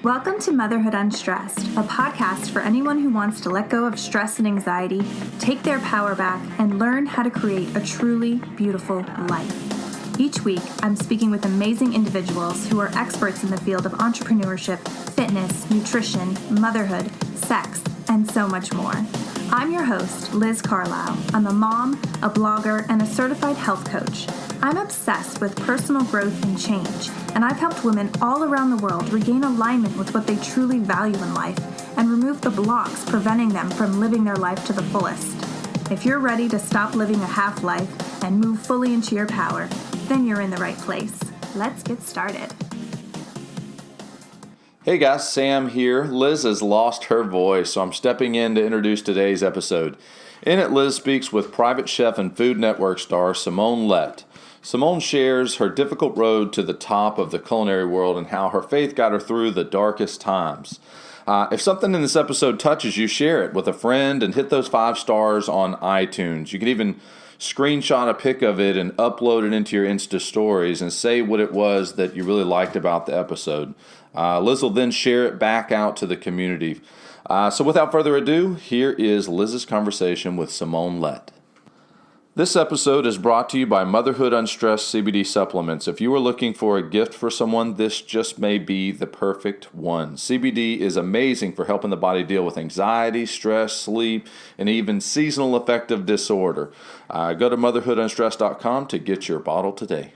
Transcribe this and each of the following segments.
Welcome to Motherhood Unstressed, a podcast for anyone who wants to let go of stress and anxiety, take their power back, and learn how to create a truly beautiful life. Each week, I'm speaking with amazing individuals who are experts in the field of entrepreneurship, fitness, nutrition, motherhood, sex, and so much more. I'm your host, Liz Carlisle. I'm a mom, a blogger, and a certified health coach. I'm obsessed with personal growth and change, and I've helped women all around the world regain alignment with what they truly value in life and remove the blocks preventing them from living their life to the fullest. If you're ready to stop living a half life and move fully into your power, then you're in the right place. Let's get started. Hey guys, Sam here. Liz has lost her voice, so I'm stepping in to introduce today's episode. In it, Liz speaks with private chef and Food Network star Samone Lett. Samone shares her difficult road to the top of the culinary world and how her faith got her through the darkest times. If something in this episode touches you, share it with a friend and hit those 5 stars on iTunes. You can even screenshot a pic of it and upload it into your Insta stories and say what it was that you really liked about the episode. Liz will then share it back out to the community. So without further ado, here is Liz's conversation with Samone Lett. This episode is brought to you by Motherhood Unstressed CBD Supplements. If you are looking for a gift for someone, this just may be the perfect one. CBD is amazing for helping the body deal with anxiety, stress, sleep, and even seasonal affective disorder. Go to motherhoodunstressed.com to get your bottle today.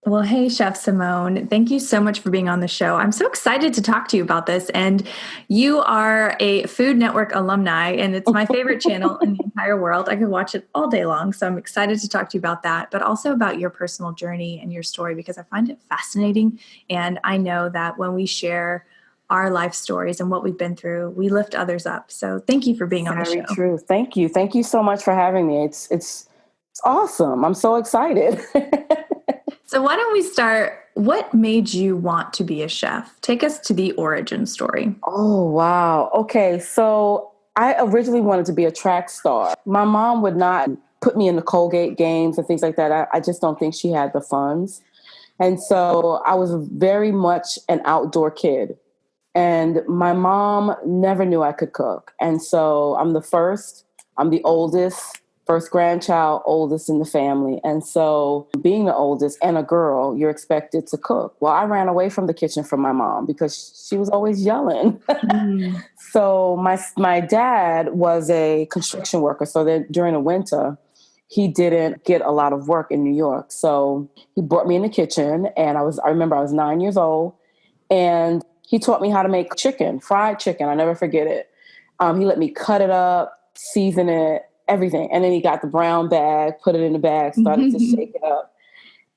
Well, hey, Chef Samone, thank you so much for being on the show. I'm so excited to talk to you about this. And you are a Food Network alumni, and it's my favorite channel in the entire world. I could watch it all day long. So I'm excited to talk to you about that, but also about your personal journey and your story, because I find it fascinating. And I know that when we share our life stories and what we've been through, we lift others up. So thank you for being on the show. Very true. Thank you. Thank you so much for having me. It's awesome. I'm so excited. So why don't we start, what made you want to be a chef? Take us to the origin story. Oh, wow. Okay, so I originally wanted to be a track star. My mom would not put me in the Colgate games and things like that. I just don't think she had the funds. And so I was very much an outdoor kid. And my mom never knew I could cook. And so I'm the oldest. First grandchild, oldest in the family. And so being the oldest and a girl, you're expected to cook. Well, I ran away from the kitchen from my mom because she was always yelling. So my dad was a construction worker. So then during the winter, he didn't get a lot of work in New York. So he brought me in the kitchen, and I remember I was 9 years old, and he taught me how to make chicken, fried chicken. I never forget it. He let me cut it up, season it, everything. And then he got the brown bag, put it in the bag, started to shake it up.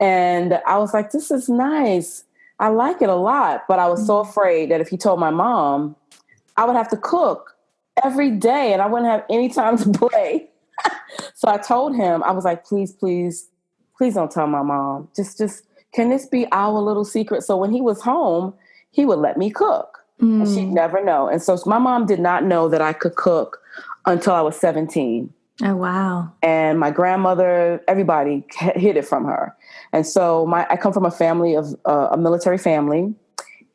And I was like, this is nice. I like it a lot. But I was so afraid that if he told my mom, I would have to cook every day and I wouldn't have any time to play. So I told him, I was like, please don't tell my mom. Just can this be our little secret? So when he was home, he would let me cook. And she'd never know. And so my mom did not know that I could cook until I was 17. Oh, wow. And my grandmother, everybody hid it from her. And so I come from a family of a military family,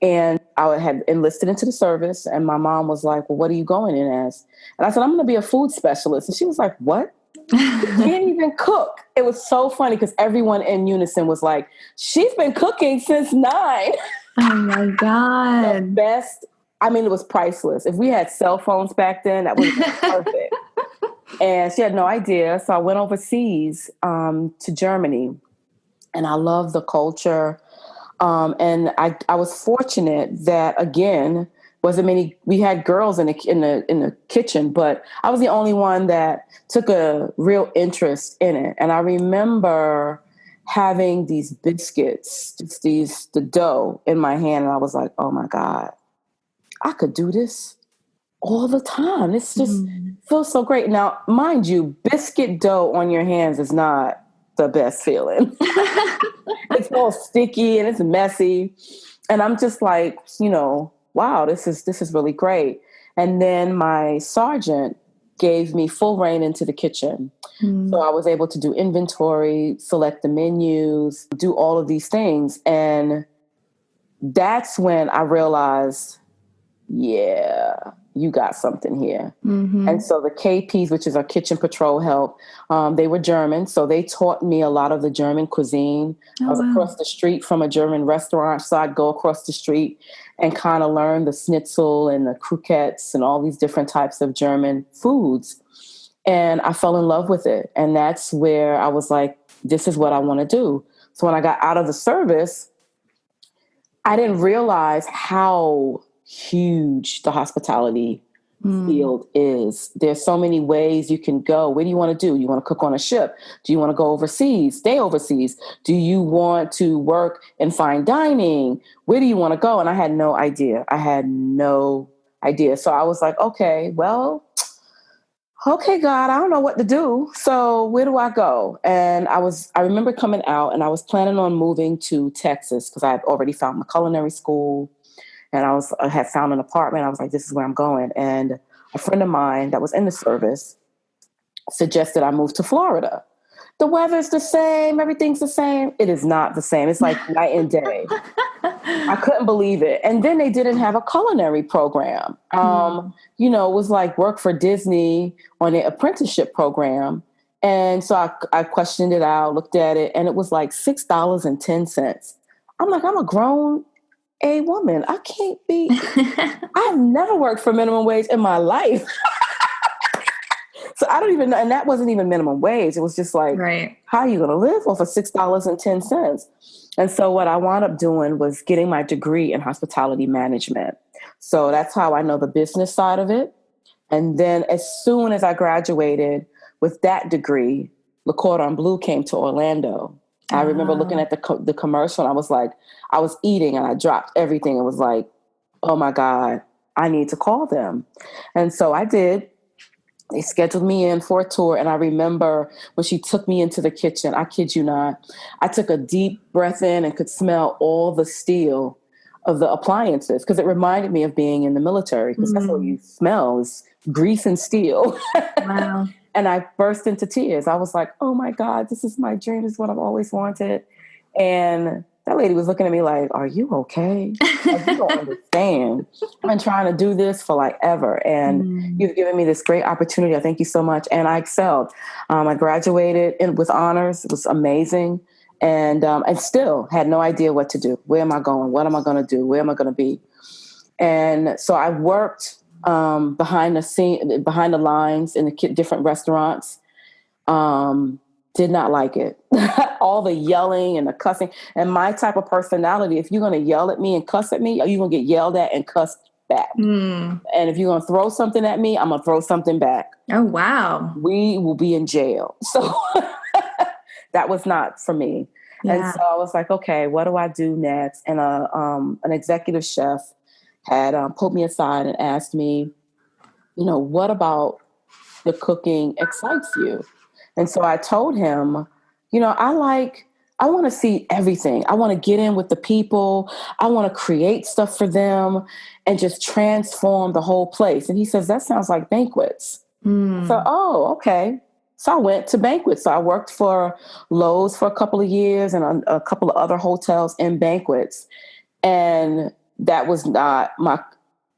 and I had enlisted into the service. And my mom was like, well, what are you going in as? And I said, I'm going to be a food specialist. And she was like, what? You can't even cook. It was so funny because everyone in unison was like, she's been cooking since 9. Oh my God. The best. I mean, it was priceless. If we had cell phones back then, that would have been perfect. And she had no idea. So I went overseas to Germany, and I love the culture. And I was fortunate that, again, we had girls in the kitchen, but I was the only one that took a real interest in it. And I remember having these biscuits, the dough in my hand, and I was like, oh my God, I could do this all the time. It's just feels so great. Now, mind you, biscuit dough on your hands is not the best feeling. It's all sticky and it's messy. And I'm just like, wow, this is really great. And then my sergeant gave me full reign into the kitchen. So I was able to do inventory, select the menus, do all of these things. And that's when I realized, yeah, you got something here. Mm-hmm. And so the KPs, which is our kitchen patrol help, they were German. So they taught me a lot of the German cuisine. I was across the street from a German restaurant. So I'd go across the street and kind of learn the schnitzel and the croquettes and all these different types of German foods. And I fell in love with it. And that's where I was like, this is what I want to do. So when I got out of the service, I didn't realize how huge the hospitality field is. There's so many ways you can go. What do you want to do? You want to cook on a ship? Do you want to go overseas? Stay overseas? Do you want to work in fine dining? Where do you want to go? And I had no idea. So I was like, okay, God, I don't know what to do. So where do I go? And I remember coming out and I was planning on moving to Texas because I had already found my culinary school and I had found an apartment. I was like, this is where I'm going. And a friend of mine that was in the service suggested I move to Florida. The weather's the same. Everything's the same. It is not the same. It's like night and day. I couldn't believe it. And then they didn't have a culinary program. It was like work for Disney on an apprenticeship program. And so I questioned it out, looked at it, and it was like $6.10. I'm like, I'm a grown woman. I can't be. I've never worked for minimum wage in my life. So I don't even know. And that wasn't even minimum wage. It was just like, how are you going to live off of $6.10? And so what I wound up doing was getting my degree in hospitality management. So that's how I know the business side of it. And then as soon as I graduated with that degree, Le Cordon Bleu came to Orlando. I remember looking at the commercial and I was like, I was eating and I dropped everything and was like, oh my God, I need to call them. And so I did. They scheduled me in for a tour. And I remember when she took me into the kitchen, I kid you not, I took a deep breath in and could smell all the steel of the appliances because it reminded me of being in the military because that's what you smell is grease and steel. Wow. And I burst into tears. I was like, oh my God, this is my dream. This is what I've always wanted. And that lady was looking at me like, are you okay? Like, you don't understand. I've been trying to do this for like ever. And you've given me this great opportunity. I thank you so much. And I excelled. I graduated with honors. It was amazing. And still had no idea what to do. Where am I going? What am I going to do? Where am I going to be? And so I worked behind the lines in the different restaurants. Did not like it. All the yelling and the cussing. And my type of personality, if you're going to yell at me and cuss at me, you're going to get yelled at and cussed back. And if you're going to throw something at me, I'm going to throw something back. Oh, wow. We will be in jail. So that was not for me. Yeah. And so I was like, okay, what do I do next? And an executive chef had pulled me aside and asked me, what about the cooking excites you? And so I told him, I want to see everything. I want to get in with the people. I want to create stuff for them and just transform the whole place. And he says, that sounds like banquets. So, okay. So I went to banquets. So I worked for Lowe's for a couple of years and a couple of other hotels in banquets. And that was not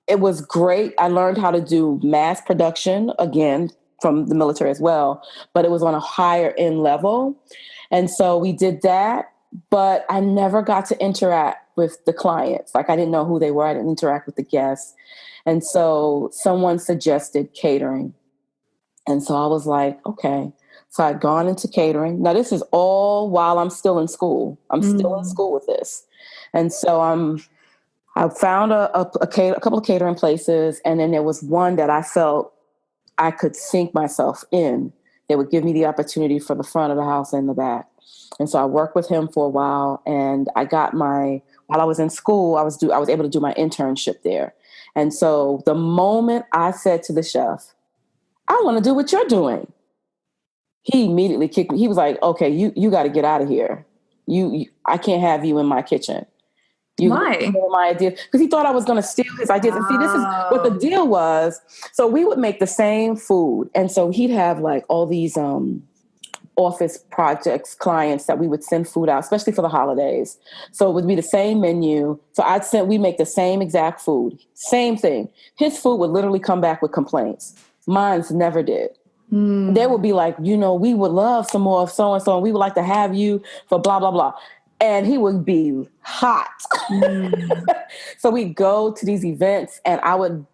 it was great. I learned how to do mass production again from the military as well, but it was on a higher end level. And so we did that, but I never got to interact with the clients. Like I didn't know who they were. I didn't interact with the guests. And so someone suggested catering. And so I was like, okay. So I'd gone into catering. Now this is all while I'm still in school. I'm still in school with this. And so I found a couple of catering places. And then there was one that I felt I could sink myself in. They would give me the opportunity for the front of the house and the back. And so I worked with him for a while and I got while I was in school, I was able to do my internship there. And so the moment I said to the chef, I want to do what you're doing, he immediately kicked me. He was like, okay, you got to get out of here. I can't have you in my kitchen. Why? My idea, because he thought I was going to steal his ideas. And see, this is what the deal was. So we would make the same food, and so he'd have like all these office projects, clients that we would send food out, especially for the holidays. So it would be the same menu. So we make the same exact food, same thing. His food would literally come back with complaints. Mine's never did. They would be like, we would love some more of so-and-so, and we would like to have you for blah, blah, blah. And he would be hot. So we'd go to these events, and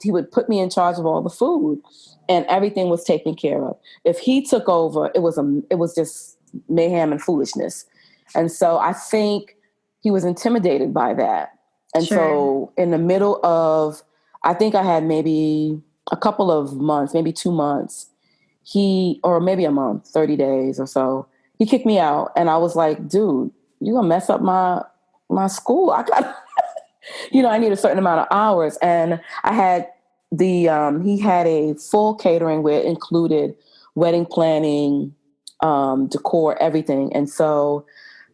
he would put me in charge of all the food, and everything was taken care of. If he took over, it was just mayhem and foolishness. And so I think he was intimidated by that. And so in the middle of, I think I had maybe a couple of months, maybe 2 months, or maybe a month, 30 days or so, he kicked me out. And I was like, dude, you're going to mess up my school. I got, I need a certain amount of hours. And I had he had a full catering where it included wedding planning, decor, everything. And so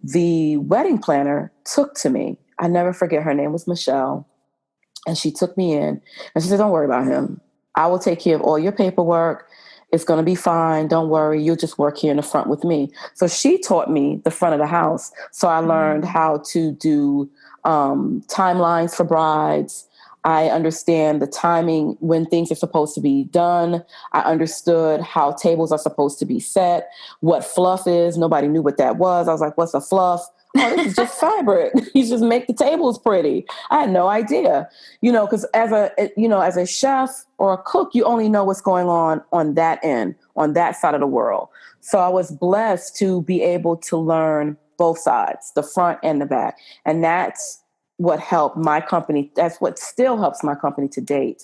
the wedding planner took to me. I never forget, her name was Michelle. And she took me in and she said, don't worry about him. I will take care of all your paperwork. It's going to be fine. Don't worry. You'll just work here in the front with me. So she taught me the front of the house. So I learned how to do timelines for brides. I understand the timing when things are supposed to be done. I understood how tables are supposed to be set, what fluff is. Nobody knew what that was. I was like, what's a fluff? Oh, this is just fabric. You just make the tables pretty. I had no idea, because as a chef or a cook, you only know what's going on that end, on that side of the world. So I was blessed to be able to learn both sides, the front and the back. And that's what helped my company. That's what still helps my company to date.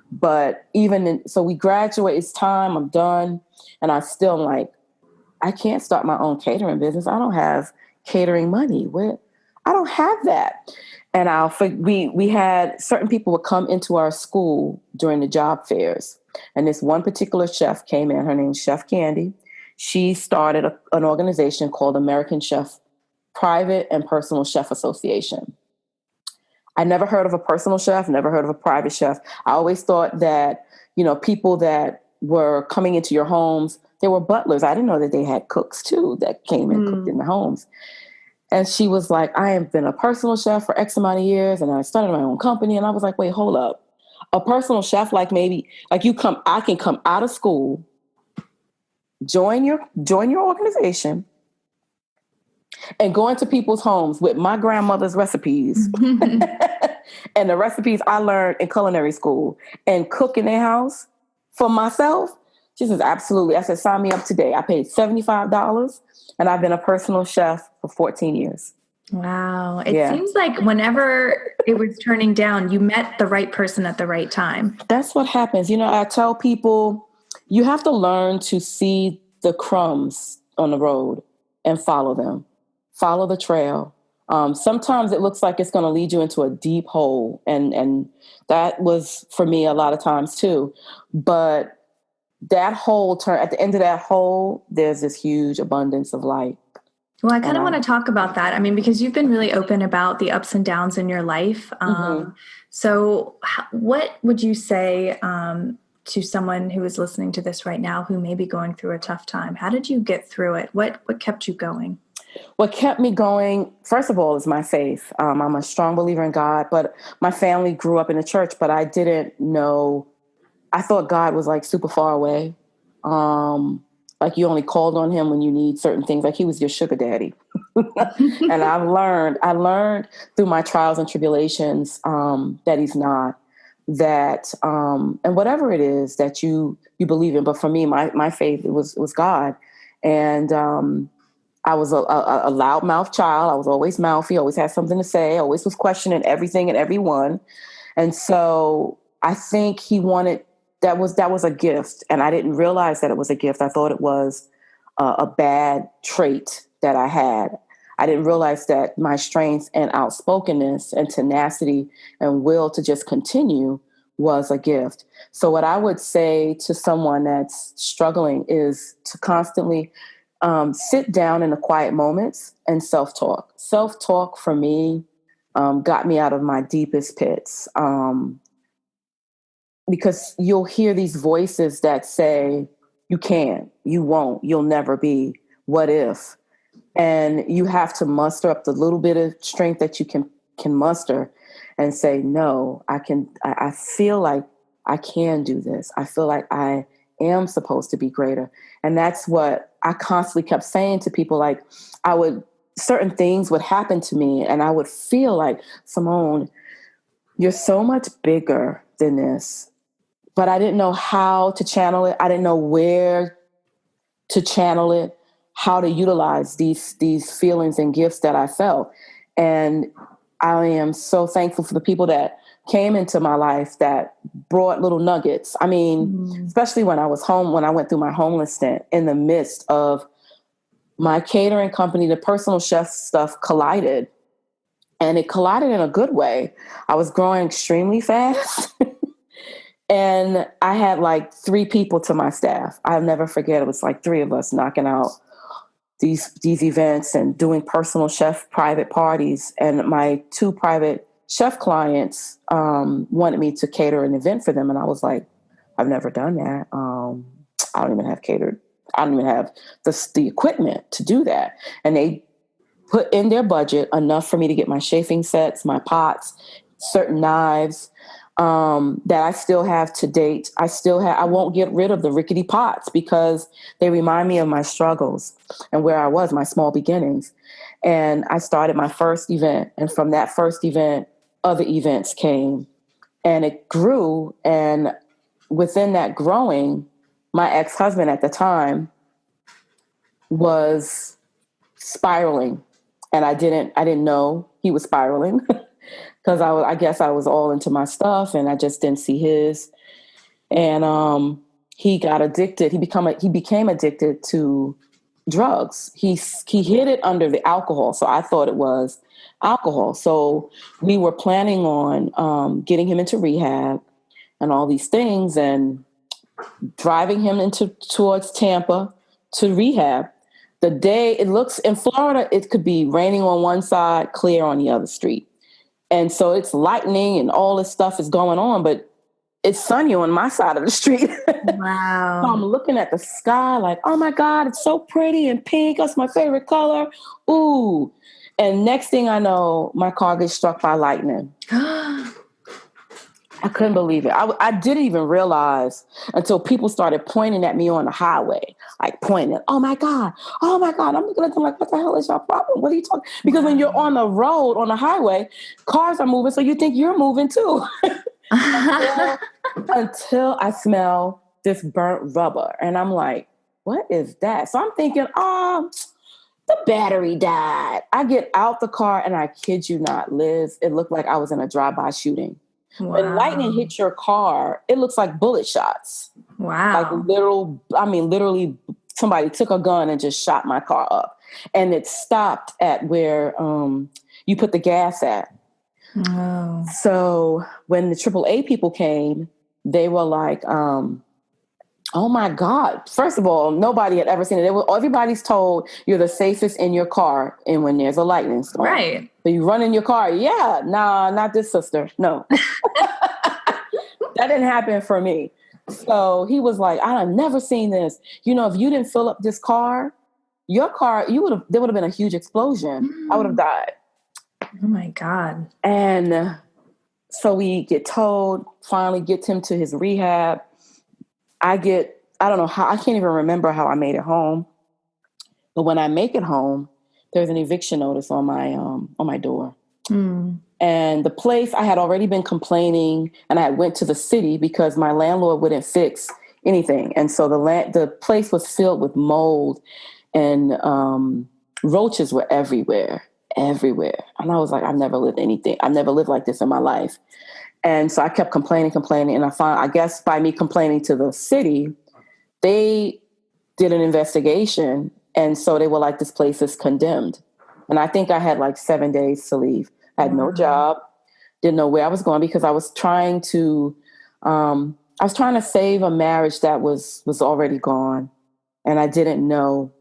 But so we graduate, it's time, I'm done. And I still like, I can't start my own catering business. I don't have catering money. I don't have that. And we had certain people would come into our school during the job fairs. And this one particular chef came in. Her name's Chef Candy. She started an organization called American Chef Private and Personal Chef Association. I never heard of a personal chef, never heard of a private chef. I always thought that, people that were coming into your homes, they were butlers. I didn't know that they had cooks too that came and cooked in the homes. And she was like, I have been a personal chef for X amount of years, and I started my own company. And I was like, wait, hold up. A personal chef, I can come out of school, join your organization, and go into people's homes with my grandmother's recipes and the recipes I learned in culinary school and cook in their house for myself. She says, absolutely. I said, sign me up today. I paid $75 and I've been a personal chef for 14 years. Wow. It seems like whenever it was turning down, you met the right person at the right time. That's what happens. I tell people, you have to learn to see the crumbs on the road and follow them. Follow the trail. Sometimes it looks like it's going to lead you into a deep hole. And that was for me a lot of times too. But that hole at the end of that hole, there's this huge abundance of light. Well, I kind of want to talk about that. I mean, because you've been really open about the ups and downs in your life. So what would you say to someone who is listening to this right now who may be going through a tough time? How did you get through it? What kept you going? What kept me going, first of all, is my faith. I'm a strong believer in God, but my family grew up in the church, but I didn't know. I thought God was like super far away. Like you only called on him when you need certain things, like he was your sugar daddy. And I learned through my trials and tribulations that he's not. That and whatever it is that you believe in, but for me, my faith was God. And I was a loudmouth child. I was always mouthy, always had something to say, always was questioning everything and everyone. And so I think he wanted, that was a gift. And I didn't realize that it was a gift. I thought it was a bad trait that I had. I didn't realize that my strength and outspokenness and tenacity and will to just continue was a gift. So what I would say to someone that's struggling is to constantly sit down in the quiet moments and self-talk. Self-talk for me got me out of my deepest pits. Because you'll hear these voices that say, you can't, you won't, you'll never be. what if? And you have to muster up the little bit of strength that you can muster and say, no, I feel like I can do this. I feel like I am supposed to be greater. And that's what I constantly kept saying to people. Like, certain things would happen to me and I would feel like, Samone, you're so much bigger than this. But I didn't know how to channel it. I didn't know where to channel it, how to utilize these feelings and gifts that I felt. And I am so thankful for the people that came into my life that brought little nuggets. I mean, especially when I was home, when I went through my homeless stint, in the midst of my catering company, the personal chef stuff collided. And it collided in a good way. I was growing extremely fast. And I had like 3 people to my staff. I'll never forget. It was like 3 of us knocking out these events and doing personal chef private parties. And my 2 private chef clients wanted me to cater an event for them. And I was like, I've never done that. I don't even have catered. I don't even have the equipment to do that. And they put in their budget enough for me to get my chafing sets, my pots, certain knives, that I still have to date. I won't get rid of the rickety pots because they remind me of my struggles and where I was, my small beginnings. And I started my first event. And from that first event, other events came and it grew. And within that growing, my ex-husband at the time was spiraling. And I didn't know he was spiraling. Because I guess I was all into my stuff and I just didn't see his. And he got addicted. He became addicted to drugs. He hid it under the alcohol. So I thought it was alcohol. So we were planning on getting him into rehab and all these things and driving him towards Tampa to rehab. The day it looks in Florida, it could be raining on one side, clear on the other street. And so it's lightning and all this stuff is going on, but it's sunny on my side of the street. Wow. So I'm looking at the sky like, oh my God, it's so pretty and pink. That's my favorite color. Ooh. And next thing I know, my car gets struck by lightning. I couldn't believe it. I didn't even realize until people started pointing at me on the highway, like pointing, oh my God. I'm looking at them like, what the hell is your problem? What are you talking? Because when you're on the road, on the highway, cars are moving, so you think you're moving too. until I smell this burnt rubber. And I'm like, what is that? So I'm thinking, the battery died. I get out the car and I kid you not, Liz, it looked like I was in a drive-by shooting. Wow. When lightning hits your car, it looks like bullet shots. Wow. Like literally somebody took a gun and just shot my car up. And it stopped at where you put the gas at. Oh. So when the AAA people came, they were like, oh my God. First of all, nobody had ever seen it. Everybody's told you're the safest in your car and when there's a lightning storm. Right. So you run in your car. Yeah, nah, not this sister. No. That didn't happen for me. So he was like, I've never seen this. You know, if you didn't fill up this car, your car, there would have been a huge explosion. I would have died. Oh my God. And so we get told, finally gets him to his rehab. I don't know how, I can't even remember how I made it home. But when I make it home, there's an eviction notice on my door. Mm. And the place, I had already been complaining and I went to the city because my landlord wouldn't fix anything. And so the place was filled with mold and roaches were everywhere. And I was like, I've never lived like this in my life. And so I kept complaining. And I guess by me complaining to the city, they did an investigation. And so they were like, this place is condemned. And I think I had like 7 days to leave. I had no job, didn't know where I was going because I was trying to save a marriage that was already gone. And I didn't know.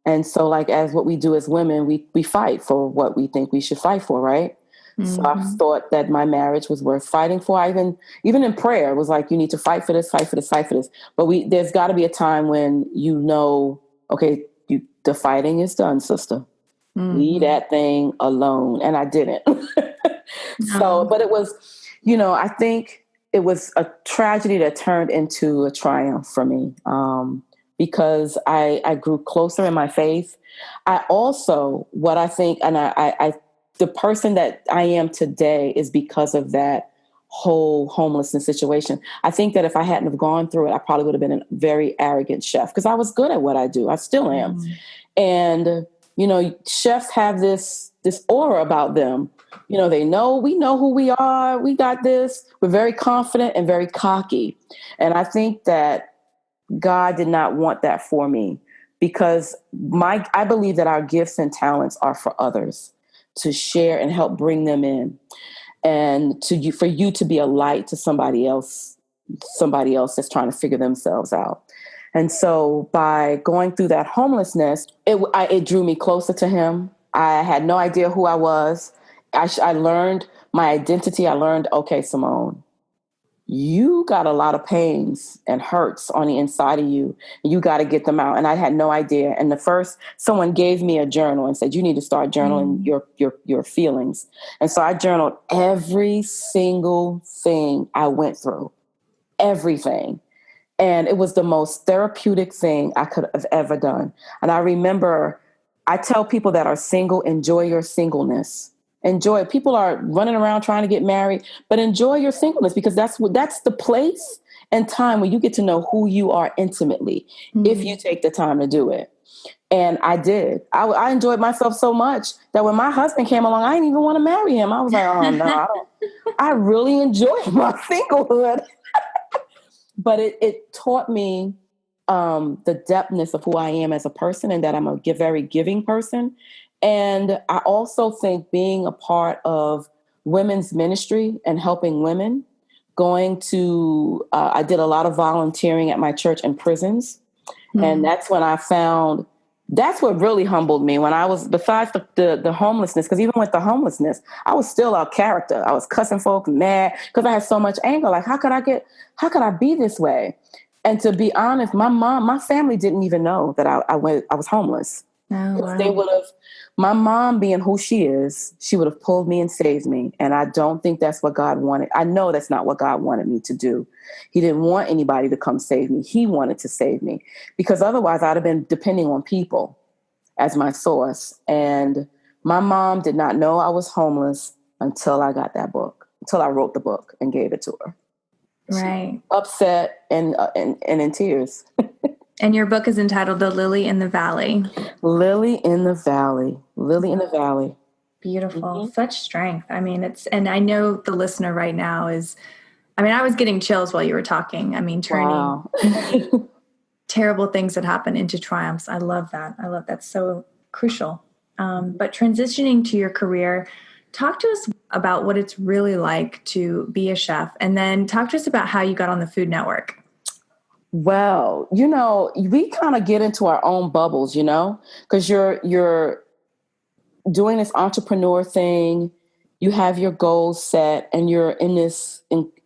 And so like, as what we do as women, we fight for what we think we should fight for, right? Mm-hmm. So I thought that my marriage was worth fighting for. Even in prayer, it was like, you need to fight for this, fight for this, fight for this. But there's got to be a time when you know, okay, the fighting is done, sister. Leave that thing alone. And I didn't. So, but it was, I think it was a tragedy that turned into a triumph for me, because I grew closer in my faith. I also, what I think, and the person that I am today is because of that whole homelessness situation. I think that if I hadn't have gone through it, I probably would have been a very arrogant chef, because I was good at what I do. I still am. And, chefs have this aura about them. We know who we are. We got this. We're very confident and very cocky. And I think that God did not want that for me, because I believe that our gifts and talents are for others to share and help bring them in, and for you to be a light to somebody else that's trying to figure themselves out. And so by going through that homelessness, it drew me closer to him. I had no idea who I was. I learned my identity. I learned, okay, Samone, you got a lot of pains and hurts on the inside of you. You got to get them out. And I had no idea. And someone gave me a journal and said, you need to start journaling your feelings. And so I journaled every single thing I went through, everything. And it was the most therapeutic thing I could have ever done. And I remember, I tell people that are single, enjoy your singleness. Enjoy it. People are running around trying to get married, but enjoy your singleness, because that's the place and time where you get to know who you are intimately, if you take the time to do it. And I did. I enjoyed myself so much that when my husband came along, I didn't even want to marry him. I was like, oh no, I don't. I really enjoyed my singlehood. But it taught me the depthness of who I am as a person, and that I'm a very giving person. And I also think being a part of women's ministry and helping women, I did a lot of volunteering at my church in prisons. And that's when I found, that's what really humbled me, when I was, besides the homelessness, because even with the homelessness, I was still a character. I was cussing folks mad because I had so much anger. Like, how could I be this way? And to be honest, my family didn't even know that I was homeless. Oh, wow. They would have, my mom being who she is, she would have pulled me and saved me. And I don't think that's what God wanted. I know that's not what God wanted me to do. He didn't want anybody to come save me. He wanted to save me, because otherwise I'd have been depending on people as my source. And my mom did not know I was homeless until I got that book, until I wrote the book and gave it to her. Right. Upset and in tears. And your book is entitled The Lily in the Valley. Lily in the Valley. Lily in the Valley. Beautiful. Such strength. I mean, and I know the listener right now I was getting chills while you were talking. Turning terrible things that happen into triumphs. I love that. That's so crucial. But transitioning to your career, talk to us about what it's really like to be a chef, and then talk to us about how you got on the Food Network. Well, we kind of get into our own bubbles, because you're doing this entrepreneur thing, you have your goals set, and you're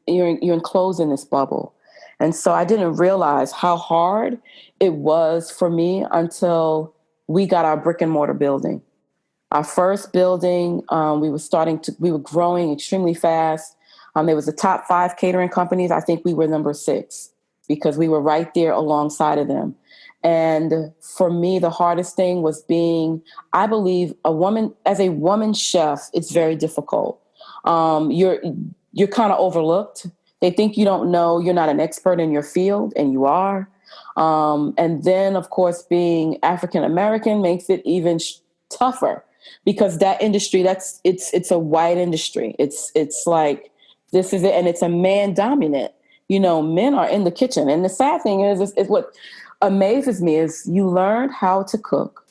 enclosed in this bubble. And so I didn't realize how hard it was for me until we got our brick and mortar building. Our first building, we were growing extremely fast. There was the top 5 catering companies. I think we were number 6, because we were right there alongside of them. And for me, the hardest thing was being, I believe, as a woman chef, it's very difficult. You're kind of overlooked. They think you don't know, you're not an expert in your field, and you are. And then, of course, being African American makes it even tougher, because that industry, it's a white industry. It's like, this is it, and it's a man dominant. Men are in the kitchen. And the sad thing is what amazes me is you learned how to cook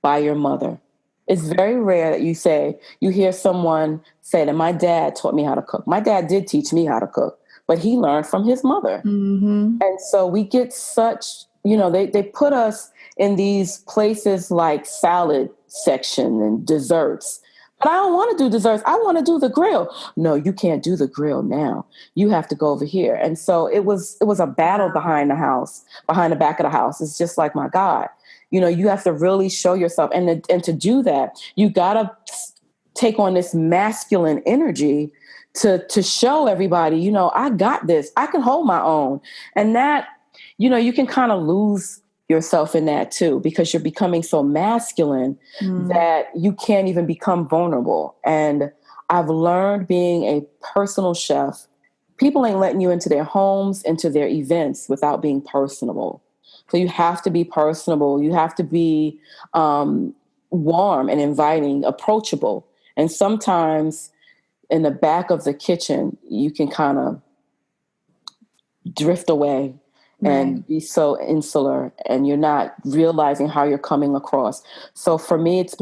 by your mother. It's very rare that you hear someone say that my dad taught me how to cook. My dad did teach me how to cook, but he learned from his mother. Mm-hmm. And so we get such, they put us in these places like salad section and desserts. But I don't want to do desserts. I want to do the grill. No, you can't do the grill now. You have to go over here. And so it was a battle behind the back of the house. It's just like, my God, you have to really show yourself. And to do that, you got to take on this masculine energy to show everybody, I got this. I can hold my own. And that, you can kind of lose yourself in that too, because you're becoming so masculine that you can't even become vulnerable. And I've learned, being a personal chef, people ain't letting you into their homes, into their events without being personable. So you have to be personable. You have to be warm and inviting, approachable. And sometimes in the back of the kitchen, you can kind of drift away and be so insular, and you're not realizing how you're coming across. So for me, it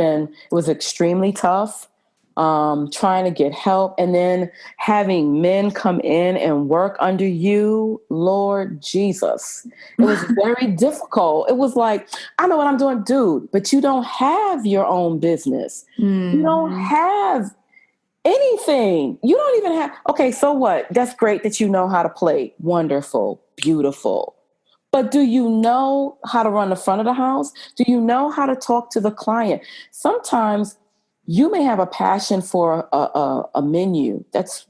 was extremely tough, trying to get help, and then having men come in and work under you. Lord Jesus, it was very difficult. It was like, I know what I'm doing, dude, but you don't have your own business. You don't have anything. You don't even have, okay, so what? That's great that you know how to play. Wonderful, beautiful. But do you know how to run the front of the house? Do you know how to talk to the client? Sometimes you may have a passion for a menu. That's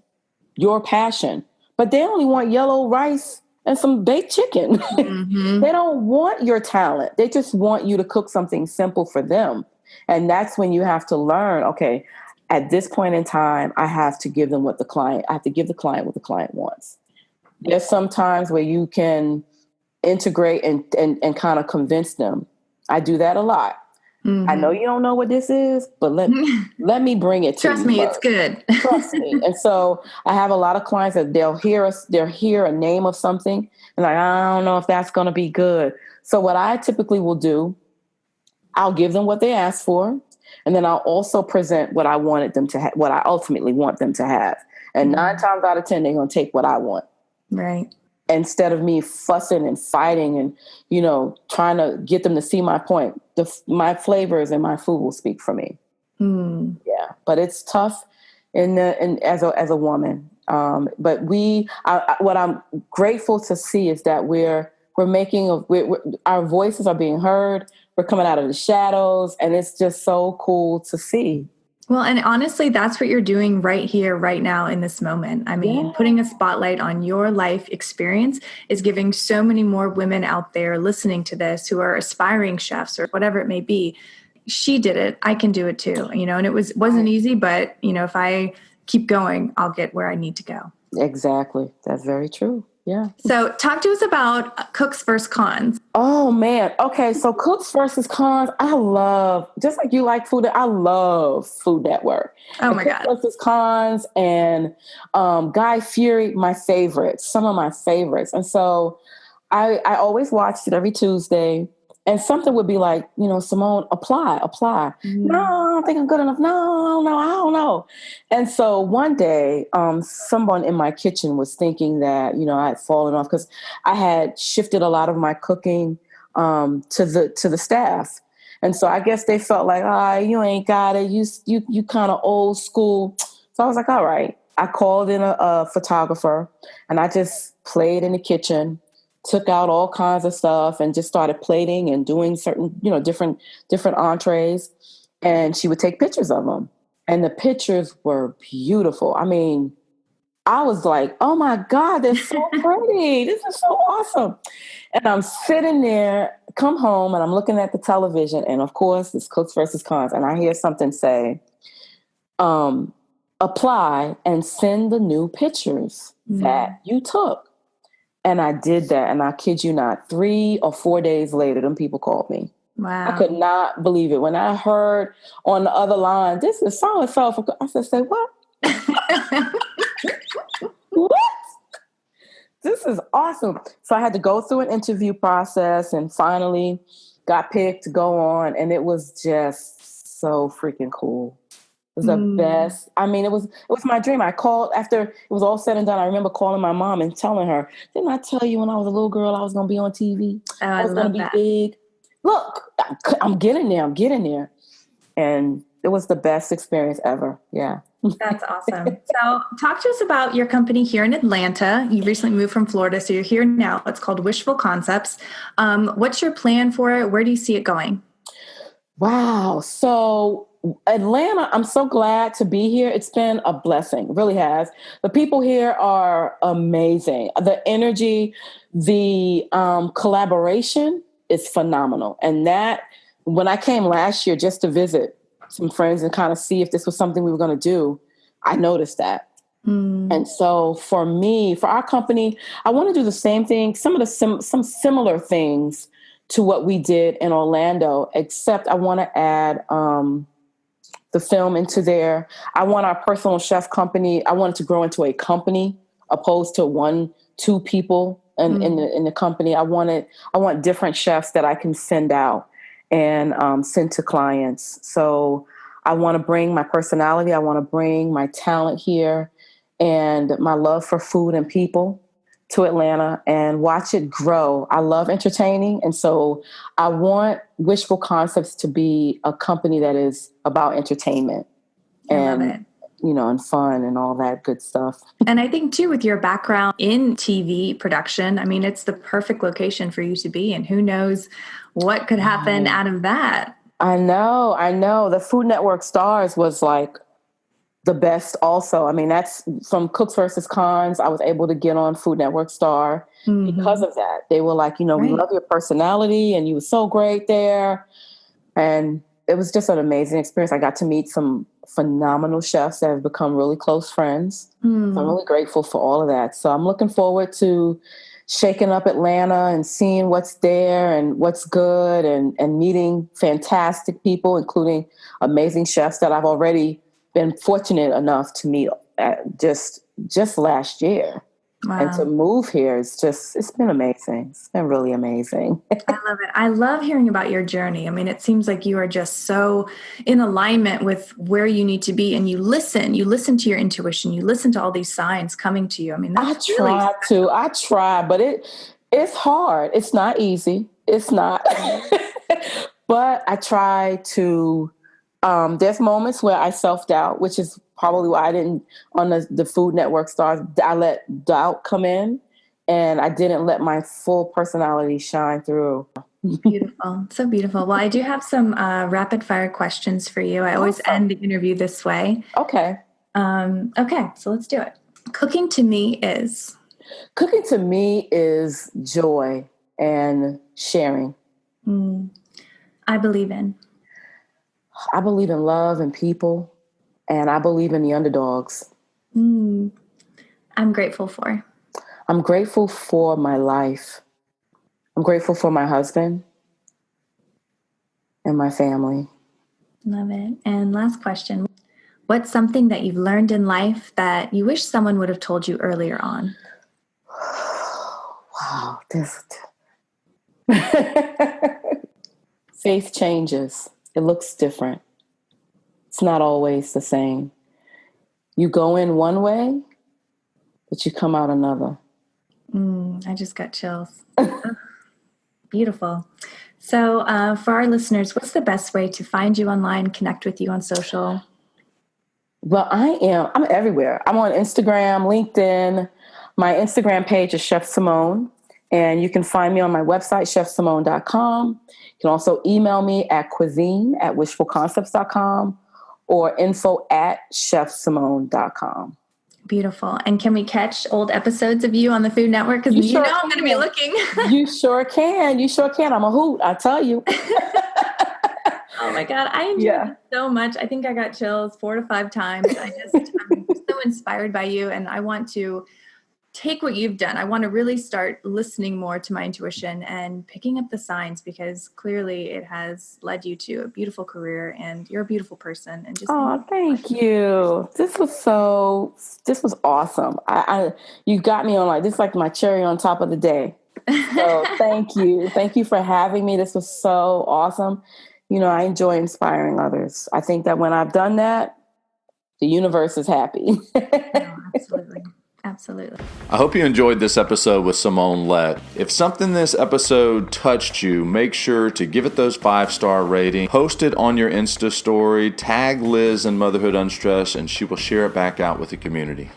your passion. But they only want yellow rice and some baked chicken. They don't want your talent. They just want you to cook something simple for them. And that's when you have to learn, okay, at this point in time, I have to give the client what the client wants. There's some times where you can integrate and kind of convince them. I do that a lot. I know you don't know what this is, but let me bring it to you. Trust me, it's good. Trust me. And so I have a lot of clients that they'll hear a name of something and like, I don't know if that's going to be good. So what I typically will do, I'll give them what they asked for. And then I'll also present what I wanted them to have, what I ultimately want them to have. And 9 times out of 10, they're going to take what I want. Right. Instead of me fussing and fighting and, trying to get them to see my point. My flavors and my food will speak for me. Yeah. But it's tough as a woman. But what I'm grateful to see is that we're our voices are being heard. We're coming out of the shadows, and it's just so cool to see. Well, and honestly, that's what you're doing right here, right now in this moment. I mean, putting a spotlight on your life experience is giving so many more women out there listening to this who are aspiring chefs or whatever it may be. She did it. I can do it too. And it wasn't easy, but if I keep going, I'll get where I need to go. Exactly. That's very true. Yeah. So talk to us about cooks versus cons. Oh, man. Okay. So cooks versus cons. I love, just like you like food, I love Food Network. Oh, my God. Cooks versus cons and Guy Fieri, some of my favorites. And so I always watched it every Tuesday. And something would be like, Samone, apply. No, I don't think I'm good enough. No, I don't know. And so one day, someone in my kitchen was thinking that, I had fallen off because I had shifted a lot of my cooking to the staff. And so I guess they felt like, you ain't got it. You kind of old school. So I was like, all right. I called in a photographer and I just played in the kitchen. Took out all kinds of stuff and just started plating and doing certain, different entrees. And she would take pictures of them. And the pictures were beautiful. I mean, I was like, oh my God, they're so pretty. This is so awesome. And I'm sitting there, come home, and I'm looking at the television. And of course, it's cooks versus cons. And I hear something say, apply and send the new pictures that you took. And I did that. And I kid you not, 3 or 4 days later, them people called me. Wow. I could not believe it. When I heard on the other line, this is so-and-so. I said, say what? What? This is awesome. So I had to go through an interview process and finally got picked to go on. And it was just so freaking cool. It was the best. I mean, it was my dream. I called after it was all said and done. I remember calling my mom and telling her, didn't I tell you when I was a little girl I was going to be on TV? I was going to be big. Look, I'm getting there. And it was the best experience ever. Yeah. That's awesome. So talk to us about your company here in Atlanta. You recently moved from Florida, so you're here now. It's called Wishful Concepts. What's your plan for it? Where do you see it going? Wow. So Atlanta, I'm so glad to be here. It's been a blessing. It really has. The people here are amazing. The energy, the collaboration is phenomenal. And that, when I came last year just to visit some friends and kind of see if this was something we were going to do, I noticed that. And so for me, for our company, I want to do the same thing, some of the some similar things to what we did in Orlando, except I want to add the film into there. I want our personal chef company, I want it to grow into a company opposed to 1-2 people in the company. I want different chefs that I can send out and send to clients. So I want to bring my personality. I want to bring my talent here and my love for food and people to Atlanta and watch it grow. I love entertaining. And so I want Wishful Concepts to be a company that is about entertainment and, and fun and all that good stuff. And I think too, with your background in TV production, I mean, it's the perfect location for you to be in. Who knows what could happen out of that? I know. The Food Network Stars was like the best also. I mean, that's from Cooks versus Cons. I was able to get on Food Network Star because of that. They were like, we love your personality and you were so great there. And it was just an amazing experience. I got to meet some phenomenal chefs that have become really close friends. So I'm really grateful for all of that. So I'm looking forward to shaking up Atlanta and seeing what's there and what's good and meeting fantastic people, including amazing chefs that I've already been fortunate enough to meet just last year. Wow. And to move here it's been amazing. It's been really amazing. I love it. I love hearing about your journey. I mean, it seems like you are just so in alignment with where you need to be, and you listen to your intuition, you listen to all these signs coming to you. I mean, that's I try, but it's hard. It's not easy. It's not, but I try to, there's moments where I self-doubt, which is probably why I didn't, on the Food Network Stars, I let doubt come in and I didn't let my full personality shine through. Beautiful. So beautiful. Well, I do have some rapid fire questions for you. I always end the interview this way. Okay. Okay, so let's do it. Cooking to me is joy and sharing. I believe in love and people, and I believe in the underdogs. I'm grateful for. I'm grateful for my life. I'm grateful for my husband and my family. Love it. And last question. What's something that you've learned in life that you wish someone would have told you earlier on? Wow. Faith changes. It looks different. It's not always the same. You go in one way, but you come out another. I just got chills. Beautiful. So for our listeners, what's the best way to find you online, connect with you on social? Well, I'm everywhere. I'm on Instagram, LinkedIn. My Instagram page is Chef Samone, and you can find me on my website, chefsamone.com. You can also email me at cuisine@wishfulconcepts.com or info@chefsamone.com. Beautiful. And can we catch old episodes of you on the Food Network? Because I'm going to be looking. You sure can. I'm a hoot, I tell you. Oh my God. I enjoyed it so much. I think I got chills 4 to 5 times. I'm so inspired by you, and I want to take what you've done. I want to really start listening more to my intuition and picking up the signs, because clearly it has led you to a beautiful career, and you're a beautiful person. And thank you. This was awesome. You got me on this is like my cherry on top of the day. So thank you. Thank you for having me. This was so awesome. I enjoy inspiring others. I think that when I've done that, the universe is happy. No, absolutely. Absolutely. I hope you enjoyed this episode with Samone Lett. If something in this episode touched you, make sure to give it those 5-star rating, post it on your Insta story, tag Liz in Motherhood Unstressed, and she will share it back out with the community.